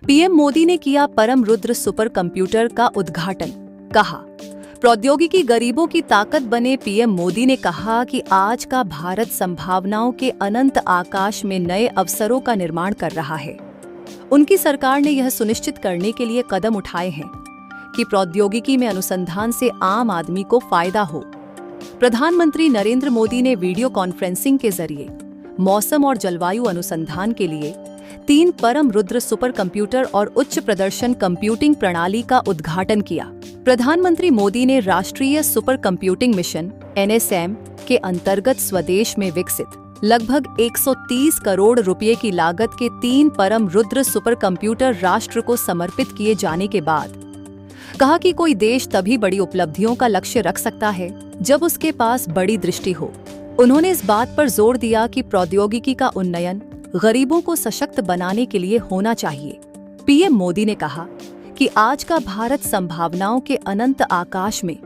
PM Modi ने किया परम रुद्र सुपर कंप्यूटर का उद्घाटन। कहा, प्रौद्योगिकी गरीबों की ताकत बने। पीएम मोदी ने कहा कि आज का भारत संभावनाओं के अनंत आकाश में नए अवसरों का निर्माण कर रहा है। उनकी सरकार ने यह सुनिश्चित करने के लिए कदम उठाए हैं कि प्रौद्योगिकी में अनुसंधान से आम आदमी को फायदा हो। प्रधानमंत्री नरेंद्र मोदी ने वीडियो कॉन्फ्रेंसिंग के जरिए मौसम और जलवायु अनुसंधान के लिए 3 परम रुद्र सुपर कंप्यूटर और उच्च प्रदर्शन कंप्यूटिंग प्रणाली का उद्घाटन किया। प्रधानमंत्री मोदी ने राष्ट्रीय सुपर कंप्यूटिंग मिशन (NSM) के अंतर्गत स्वदेश में विकसित लगभग 130 करोड़ रुपए की लागत के 3 परम रुद्र सुपर कंप्यूटर राष्ट्र को समर्पित किए जाने के बाद कहा कि कोई देश तभी बड़ी उपलब्धियों का लक्ष्य रख सकता है जब उसके पास बड़ी दृष्टि हो। उन्होंने इस बात पर जोर दिया कि प्रौद्योगिकी का उन्नयन गरीबों को सशक्त बनाने के लिए होना चाहिए। पीएम मोदी ने कहा कि आज का भारत संभावनाओं के अनंत आकाश में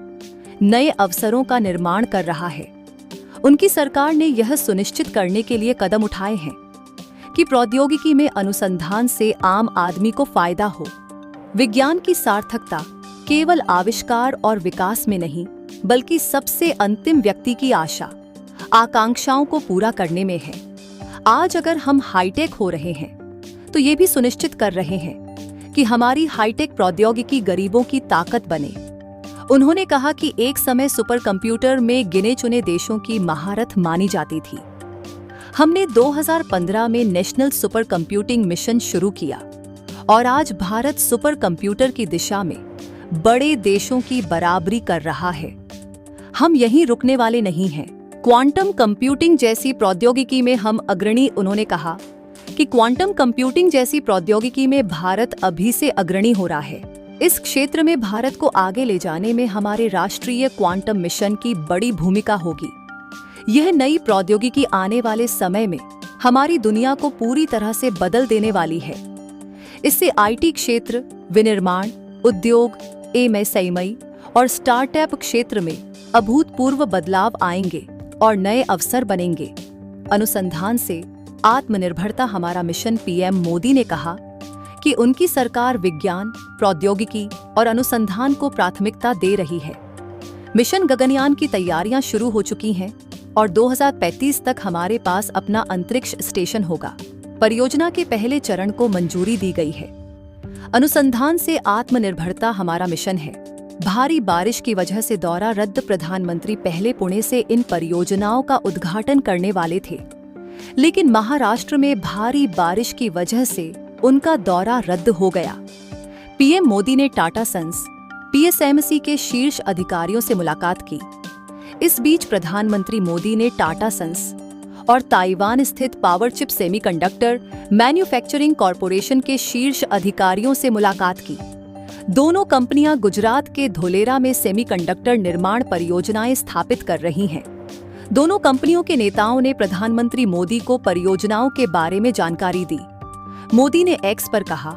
नए अवसरों का निर्माण कर रहा है। उनकी सरकार ने यह सुनिश्चित करने के लिए कदम उठाए हैं कि प्रौद्योगिकी में अनुसंधान से आम आदमी को फायदा हो। विज्ञान की सार्थकता केवल आविष्कार और विकास में नहीं, बल्कि सबसे अंतिम व्यक्ति की आशा आकांक्षाओं को पूरा करने में है। आज अगर हम हाईटेक हो रहे हैं तो ये भी सुनिश्चित कर रहे हैं कि हमारी हाईटेक प्रौद्योगिकी गरीबों की ताकत बने। उन्होंने कहा कि एक समय सुपर कंप्यूटर में गिने चुने देशों की महारत मानी जाती थी। हमने 2015 में नेशनल सुपर कंप्यूटिंग मिशन शुरू किया और आज भारत सुपर कंप्यूटर की दिशा में बड़े देशों की बराबरी कर रहा है। हम यहीं रुकने वाले नहीं हैं। क्वांटम कंप्यूटिंग जैसी प्रौद्योगिकी में हम अग्रणी। उन्होंने कहा कि क्वांटम कंप्यूटिंग जैसी प्रौद्योगिकी में भारत अभी से अग्रणी हो रहा है। इस क्षेत्र में भारत को आगे ले जाने में हमारे राष्ट्रीय क्वांटम मिशन की बड़ी भूमिका होगी। यह नई प्रौद्योगिकी आने वाले समय में हमारी दुनिया को पूरी तरह से बदल देने वाली है। इससे आईटी क्षेत्र, विनिर्माण, उद्योग, एमएसएमई और स्टार्टअप क्षेत्र में अभूतपूर्व बदलाव आएंगे और नए अवसर बनेंगे। अनुसंधान से आत्मनिर्भरता हमारा मिशन। पीएम मोदी ने कहा कि उनकी सरकार विज्ञान, प्रौद्योगिकी और अनुसंधान को प्राथमिकता दे रही है। मिशन गगनयान की तैयारियां शुरू हो चुकी हैं और 2035 तक हमारे पास अपना अंतरिक्ष स्टेशन होगा। परियोजना के पहले चरण को मंजूरी दी गई है। अनुसंधान से आत्मनिर्भरता हमारा मिशन है। भारी बारिश की वजह से दौरा रद्द। प्रधानमंत्री पहले पुणे से इन परियोजनाओं का उद्घाटन करने वाले थे, लेकिन महाराष्ट्र में भारी बारिश की वजह से उनका दौरा रद्द हो गया। पीएम मोदी ने टाटा सन्स, पीएसएमसी के शीर्ष अधिकारियों से मुलाकात की। इस बीच प्रधानमंत्री मोदी ने टाटा सन्स और ताइवान स्थित power chip semiconductor manufacturing corporation के शीर्ष अधिकारियों से मुलाकात की। दोनों कंपनियां गुजरात के धोलेरा में सेमीकंडक्टर निर्माण परियोजनाएं स्थापित कर रही हैं। दोनों कंपनियों के नेताओं ने प्रधानमंत्री मोदी को परियोजनाओं के बारे में जानकारी दी। मोदी ने एक्स पर कहा,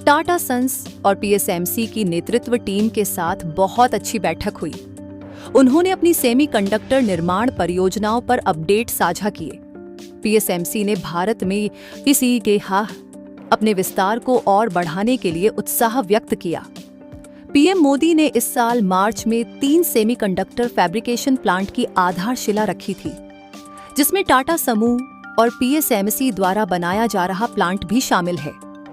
टाटा सन्स और पीएसएमसी की नेतृत्व टीम के साथ बहुत अच्छी बैठक हुई। उन्होंने अपनी सेमीकंडक्टर निर्माण परियोजनाओं पर अपडेट साझा किए। पीएसएमसी ने भारत में इसी के अपने विस्तार को और बढ़ाने के लिए उत्साह व्यक्त किया। पीएम मोदी ने इस साल मार्च में 3 सेमीकंडक्टर फैब्रिकेशन प्लांट की आधारशिला रखी थी, जिसमें टाटा समूह और पीएसएमसी द्वारा बनाया जा रहा प्लांट भी शामिल है।